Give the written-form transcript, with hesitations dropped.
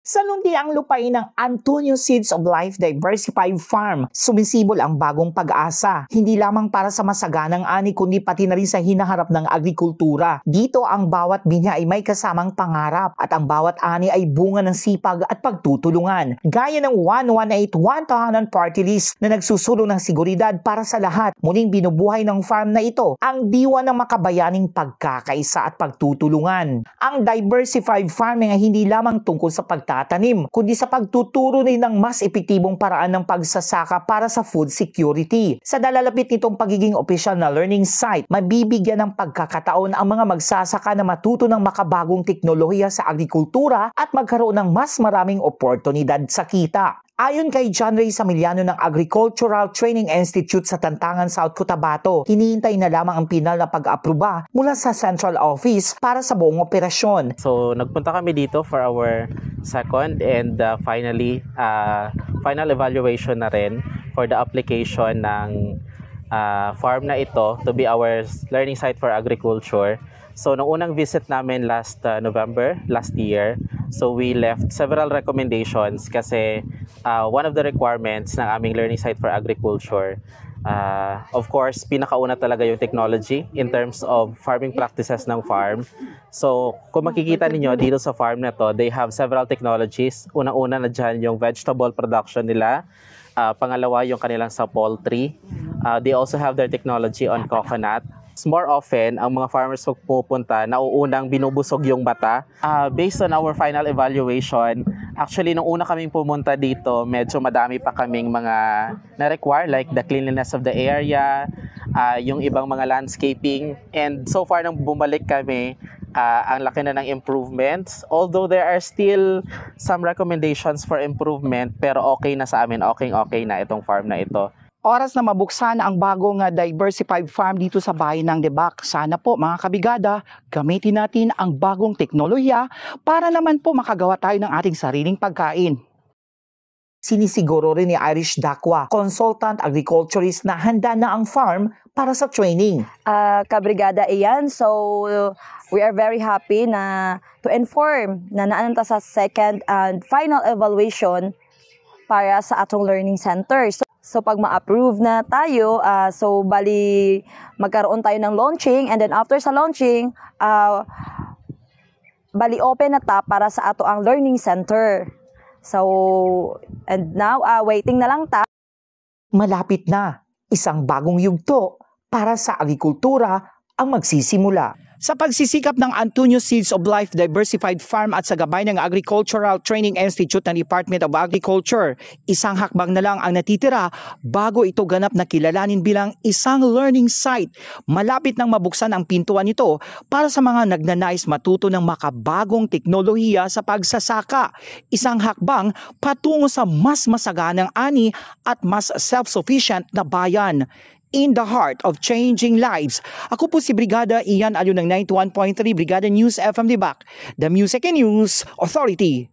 Sa luntiang lupain ng Antonio Seeds of Life Diversified Farm, sumisibol ang bagong pag-asa. Hindi lamang para sa masaganang ani kundi pati na rin sa hinaharap ng agrikultura. Dito ang bawat binya ay may kasamang pangarap at ang bawat ani ay bunga ng sipag at pagtutulungan. Gaya ng 118-1 party list na nagsusulong ng seguridad para sa lahat. Muling binubuhay ng farm na ito ang diwa ng makabayaning pagkakaisa at pagtutulungan. Ang diversified farming ay hindi lamang tungkol sa pagtatanim, kundi sa pagtuturo rin ng mas epektibong paraan ng pagsasaka para sa food security. Sa nalalapit nitong pagiging opisyal na learning site, mabibigyan ng pagkakataon ang mga magsasaka na matuto ng makabagong teknolohiya sa agrikultura at magkaroon ng mas maraming oportunidad sa kita. Ayon kay John Ray Samiliano ng Agricultural Training Institute sa Tantangan, South Cotabato, hinihintay na lamang ang pinal na pag-aproba mula sa Central Office para sa buong operasyon. So nagpunta kami dito for our second and final evaluation na rin for the application ng farm na ito to be our learning site for agriculture. So nung unang visit namin last November, last year, so we left several recommendations kasi one of the requirements ng aming learning site for agriculture, of course, pinakauna talaga yung technology in terms of farming practices ng farm. So kung makikita ninyo dito sa farm na to, they have several technologies. Unang-una na dyan yung vegetable production nila. Pangalawa yung kanilang sa poultry. They also have their technology on coconut. More often, ang mga farmers pupunta, nauunang binubusog yung mata. Based on our final evaluation, actually, nung una kaming pumunta dito, medyo madami pa kaming mga na-require, like the cleanliness of the area, yung ibang mga landscaping. And so far, nang bumalik kami, ang laki na ng improvements. Although there are still some recommendations for improvement, pero okay na sa amin, okay na itong farm na ito. Oras na mabuksan ang bagong diversified farm dito sa bayan ng Debac. Sana po mga kabigada, gamitin natin ang bagong teknolohiya para naman po makagawa tayo ng ating sariling pagkain. Sinisiguro rin ni Irish Dakwa, consultant agriculturist na handa na ang farm para sa training. Kabrigada iyan, so we are very happy na to inform na naananta sa second and final evaluation para sa atong learning center. So pag ma-approve na tayo, so bali magkaroon tayo ng launching, and then after sa launching, bali open na ta para sa ato ang learning center. So, and now, waiting na lang ta. Malapit na, isang bagong yugto para sa agrikultura ang magsisimula. Sa pagsisikap ng Antonio Seeds of Life Diversified Farm at sa gabay ng Agricultural Training Institute ng Department of Agriculture, isang hakbang na lang ang natitira bago ito ganap na kilalanin bilang isang learning site. Malapit nang mabuksan ang pintuan nito para sa mga nagnanais matuto ng makabagong teknolohiya sa pagsasaka. Isang hakbang patungo sa mas masaganang ani at mas self-sufficient na bayan. In the heart of changing lives. Ako po si Brigada Ian Alyo ng 91.3 Brigada News FM Debac, the Music and News Authority.